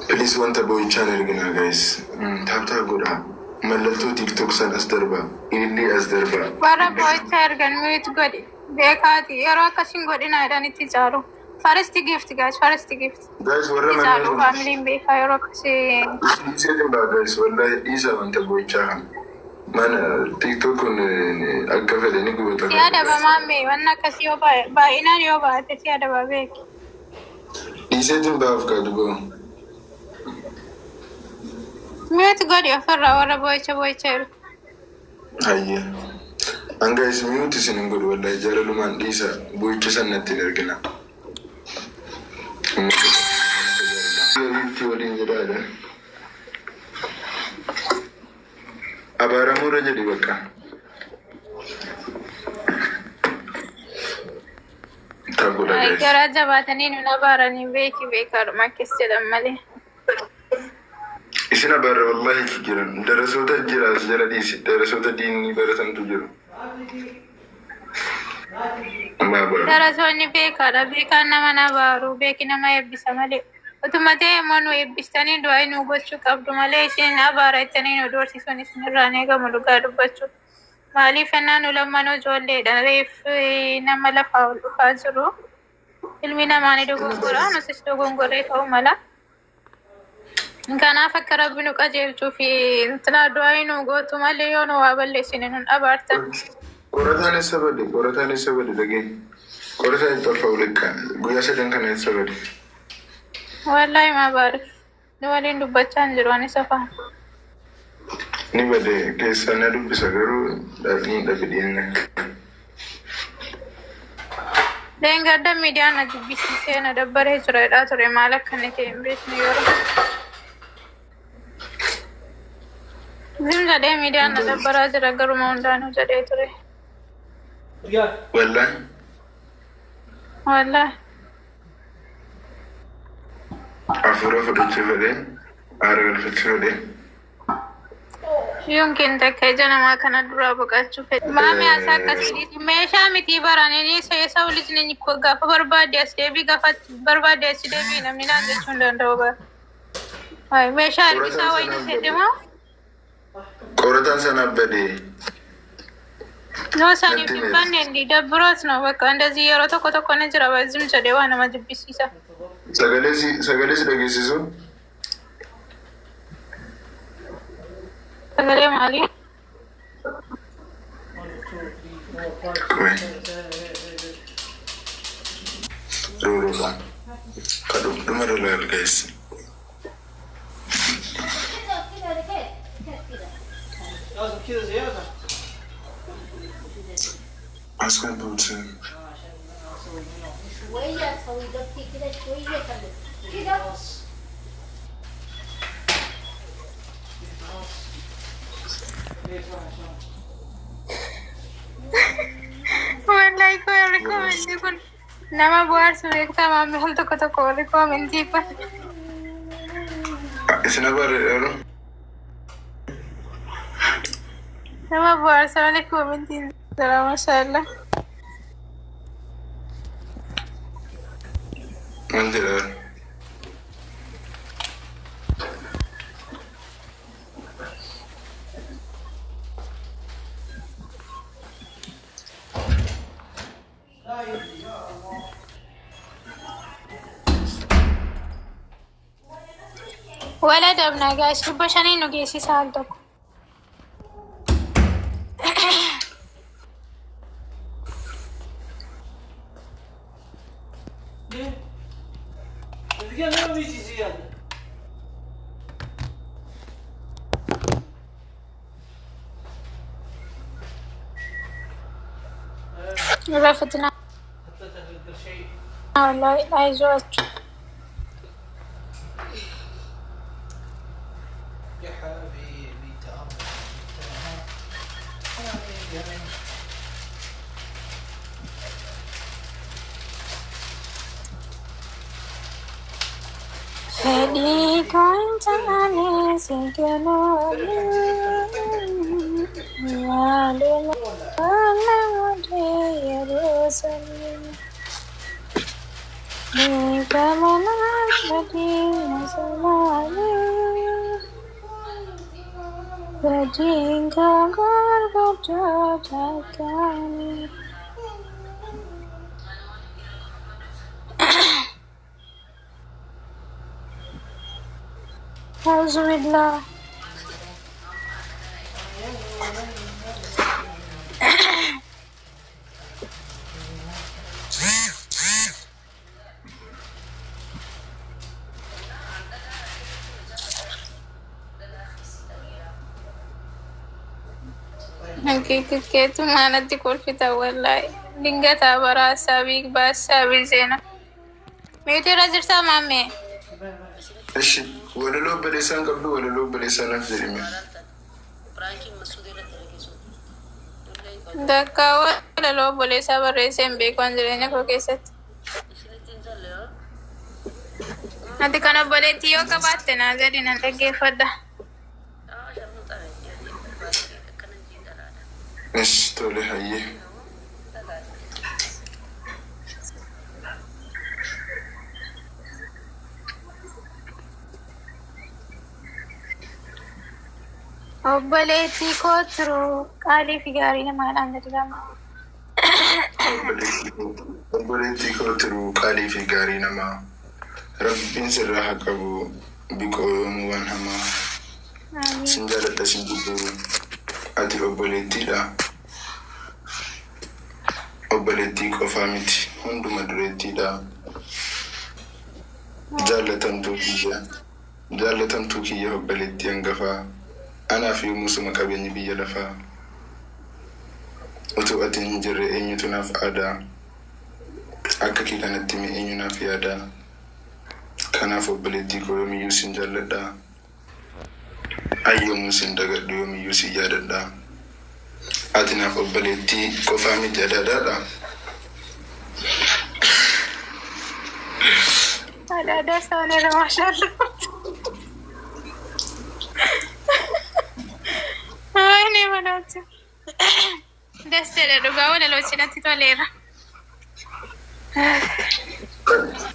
Please want a boy channel gina guys. Tap goda. Malalto TikTok san asdarba. Inni asdarba. Bara boy tergan mute godi. Bekati yaro kashin godi na idani tijaru. First gift guys, first gift. Guys, warra tijaru family beka yaro kasi. Isn't ba guys? Wallahi isa want a boy channel. Man TikTok on agkafele ni gubata. Tiada ba mami, wanna kasi ba ina yoba te tiada ba beki. Isn't ba avocado go. Mute godi afarra warra boy chair. Ayya. And guys, mute is in good wallahi jaraluman isa boy chasan natin ergina. Abara mura jadi baka. Tagoda guys. Kira jabatani nuna barani beki bekar makiste damale. Isina bara wallahi kijiran. Darasota jira sejara disi. Darasota dini baratan tujuh. Darasoni bekara beka nama baru beki nama ebisa male. Otomate manu ebistani doai nu gochu kabdu male isin abara itani no dorsi soni sunrane ga muluga dubachu. Mali fenanu lamano jolle darif nama la faul fazuru. Ilmina mani dogongora nusis dogongore kau mala. Kana fakkara binu qajeelchu fi intana doai nu gotu male yono waballe sinun abartan. Koratani sabadi lagi. Koratani tafawulika. Guya sedan kana sabadi. Wallahi ma barif. Nuwalin dubbachan jiru ani safa. Ni bade kesana dubbisa garu dadi dabidin. Dengar da media na dubbisi se na dabbare jira da tore malak kanete imbes ni yoro. Zimja de media na dabbara jira garu maundanu jade tore. Wallahi. Afura fudhachifade aargalfachifade Yumkin takka janama kana dura boqachu fedhe mami asa kasidi meesha miti baraneni seesa ulijni ko gafa barbaade as debi gafa barbaade as debi namni nan jechun dandawa ay meesha isa wayni sedema qoratan sana bade no sani banne ndi dabros no baka andazi yoro tokko ne jira bazim jade wana majibisisa sagalesi dhagesisu sagalee maali Roroba kadum dumaro lal guys askan bulsun شوية سوي دفتي كده شوية كده wallahi ko recommend kun nama buat surekta mami hal to recommend di pa isna bare ero nama buat sa recommend din dara mashallah mandira ولا دبنا guys bashani no gesi sal to رفتنا والله عايزه يا حبيبي Feli kontane sigelo Walila Wala Yerusalem Nikamana Badi Masala Bajinga gargajo jagani. Alhamdulillah. Hakikatu manatti kolfita wallahi. Dingata bara sabik bas sabil zena. Meetira jirta mamme. እሺ ወለሎ በሌሳን ቀብዱ ወለሎ በሌሳን አፍዘሪም Dakka walalo bolesa barreesen beekan jireenya koo keessatti. Ati kana boleetti yoo qabaatte naa gadi nan dhaggeeffadha. እሺ ቶሎ ሀየ Obboleettii koo turuu qaalii fi gaarii namaadhaan gadi lama. obboleettii koo turuu qaalii fi gaarii namaa rabbiin sirraa haa qabu biqooyoomuu waan hamaa sin jaaladha sin jibbuu ati obboleettiidha obboleettii qofaa miti hunduma dureettiidha jaalatamtuu kiyya obboleettii hangafaa anaa fi musuma qabeenyi biyya lafaa utuu atiin hin jirre eenyutu naaf aadaa akka kee kanatti mee eenyu naaf yaadaa kanaaf obboleettii koo yoomiyyuu sin jaalladha ayyoomuu sin dagadhu yoomiyyuu sin yaadadha ati naaf obboleettii qofaa miti adaadaadha Adaadaa isaaniirra maashaallah. Ay, manacho. Desde dhugaa walaloo cinatti toleera.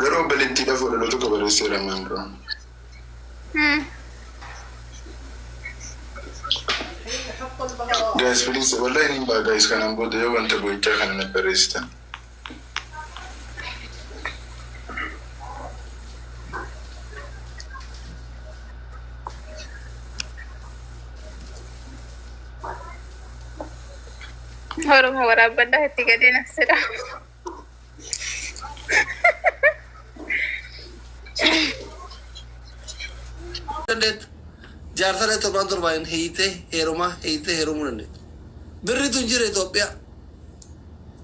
garuu obboleettiidhaaf walaloo tokko barreesseera maandoo guys please wallahi hin baa guys kanan booda yoo wanta gochaa kana na barreessitan Oromo waraabadhaa itti gadi nafsidha. Jaarsalee torban torbaan hiite heerumuu dandeetti. Birritu hin jire Itoophiyaa.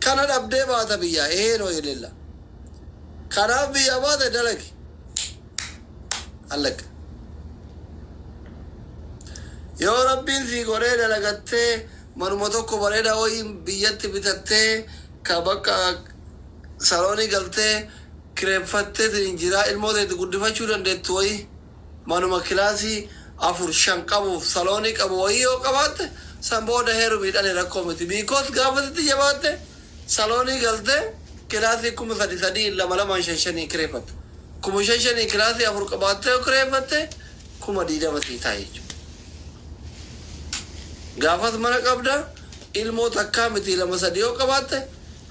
Kana dhabdee baata biyyaa eheenoo eleella. Kanaaf biyya baate dalagi. Allaqa. Yoo rabbiin sii godhee dalagattee manuma tokko bareeda wayiin biyyatti bitattee ka bakka saloonii galtee kireeffattee jiraa ilmoo ta'etti guddifachuu dandeettu wayii manuma kilaasii 4-5 qabuuf saloonii qabu wayii yoo qabaatte san booda heerumiidhaan rakkoo miti biikoos gaafatitti jabaatte saloonii galtee kilaasii 3,300 kireeffatte 5,000 kilaasii 4 qabaattee yoo kireeffatte 20,000 sii ta'a jechuudha. Gaafas mana qabda ilmoo takkaa miti 2-3 yoo qabaatte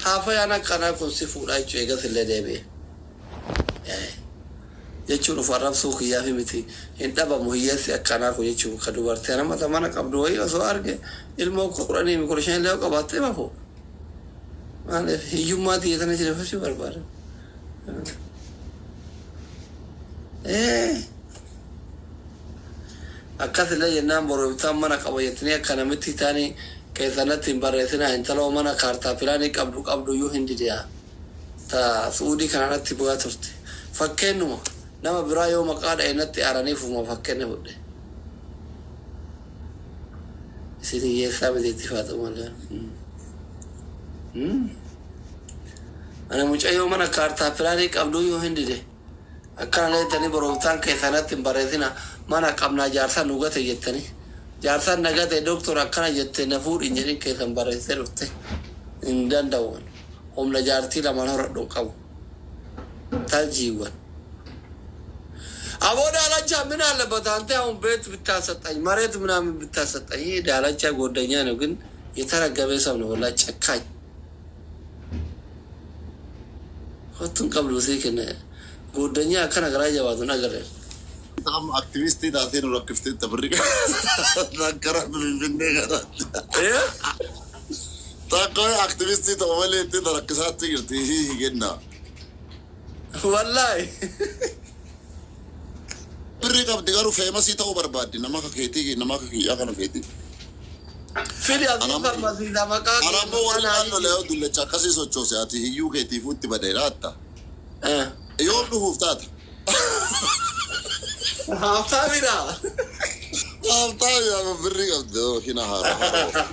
haafa yaan akkanaa kun si fuudhaa jechuudha eegas illee deebi'e. Jechuun uf arrabsuu kiyyaa fi miti hin dhabamu hiyyeessi akkanaa kun jechuun ka dubartii namata mana qabdu wayii osoo arge ilmoo 10,000 illee yoo qabaatte mafu. Maaliif hiyyummaa xiyyeetana jedhafachuu barbaada. Akkasillee jennaan boroobitaan mana qaba jettanii akka namitti taanii keessanatti hin barreessinaa intaloo mana kaartaa pilaanii qabdu iyyuu hin didiyaa. Ta suudii kanarratti bu'aa turte. Fakkeenyuma nama biraa yoo maqaa dha'inatti aaraniifuma fakkeenya fudhe. Isin hiyyeessaa mitiitti faatu malee. Ani mucayyoo mana kaartaa pilaanii qabdu iyyuu hin dide. Akkana leettanii boroobitaan keessanatti hin barreessinaa. Mana qabnaa jaarsaa nu gate jettanii jaarsaan na gate doktora akkana jette na fuudhin jedhin keessan barreessee dhufte hin danda'uun humna jaartii lamaan horadhuun qabu taljiiwwan أبو دالجا من على بتانته هم بيت بتاسط أي مريت منا من بتاسط أي دالجا قدنيا نقول يترى قبل سامنا ولا شكاي خطن قبل وسيكنا قدنيا كان غراجة وادنا غير تام أكتيفيستي داتين وركفتي تبرك ذكرت بالبنية هذا إيه تاكوي أكتيفيستي تقولي أنت تركزات تيجي هي جنة والله بريك أبدي قالوا فيما سيتا وبربادي نما كيتي نما كي أكنا كيتي فيدي أذكر ما في دمك أنا بقول أنا لا أدل لشكاسي سوتشو سياتي هيو كيتي فوتي بديراتا يوم نهوفتات هافتامينا هافتامي يا بريك أبدي هنا هارا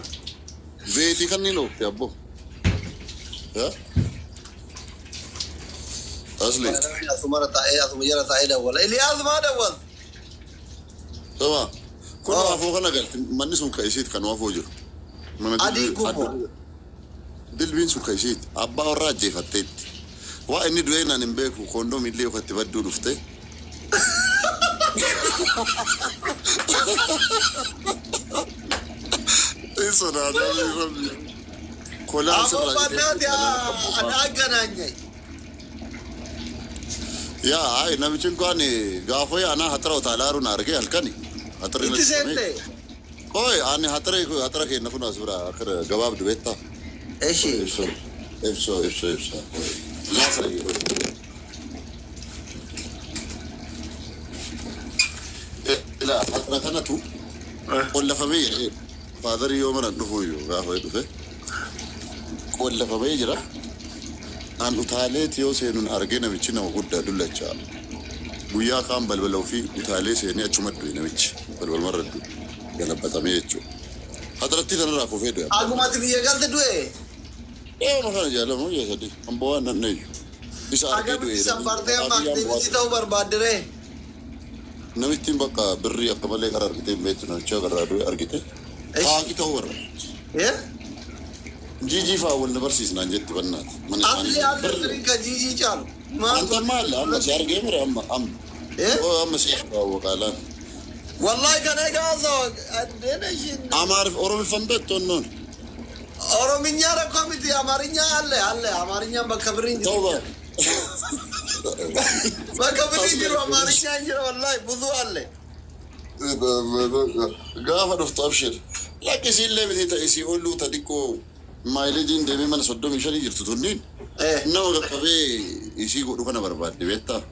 فيتي كني لو يا أبو ها أصلي يا ثمرة يا ثميرة تعيدا ولا اللي هذا ما دول تمام كل ما فوق أنا قلت ما نسون كيسيت كانوا فوجر أديكم دل بين سون كيسيت أبا الراجي فتيت وإني دوينا نبيك وكوندوم اللي وكتبدو نفتي إيش أنا ربي كلها أبو بنات يا أنا أجناني يا هاي نبيشين كاني غافوي أنا هترى وتعالارو نارجع هالكني هترى إنتسنتي كوي أنا هترى كي نكون أسبرا آخر جواب دويتا إيشي إيشو لا سري لا هترى كنا تو ولا فمي فادر يومنا نفويو غافوي دوفه ولا فمي جرا أن أتاليت يوسين أرجعنا بتشينا وقود دولة شال ويا كام بلبلو في أتاليت سيني أشومت دوينا بتش بلبل مرة دو يلا بتامي أشوم هذا رتي ترى راكو في دوي أقوم أتبي قال تدوي إيه ما كان جاله مو يسدي أم بوا نيجو بس أرجع دوي سامبرتة ما أكتيفيتي تاو بربادره نمتين بقى بري أقبله قرار كتير بيتنا شو قرار دوي أرجعته هاكي تاور إيه جي فاول نبرسيس نانجت بنات أصلي تريكا جي شالو ما أنت مال أما شهر جيمر أم إيه أو أما شيخ أو قالان والله كان يقاصو أدينا شيء أما أعرف أوروبي فنبت تونون أورومينيا ركوميتي أمارينيا على أمارينيا بكبرين توبة بكبرين جرو أمارينيا جرو والله بذو على قافة نفتبشر لكن سيل لي بدي تأسي أقول له تديكو مايلجين دمي من صدق مشاني جرت تونين نو قبي يسي يقولوا كنا برباد دبيتا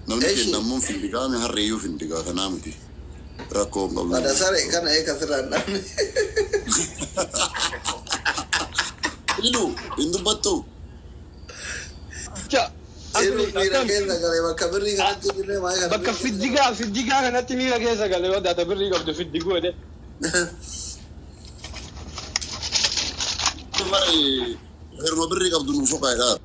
نمني نمون في الدقام هالريو في الدقام كنامتي راكم الله هذا ساري كان هيك كثيرا إلو إندو باتو بك في الدقيقة كانت ميرا كيسا قال لي ودع تبري قبل في الدقيقة ده غير ما بري قبل نشوف هاي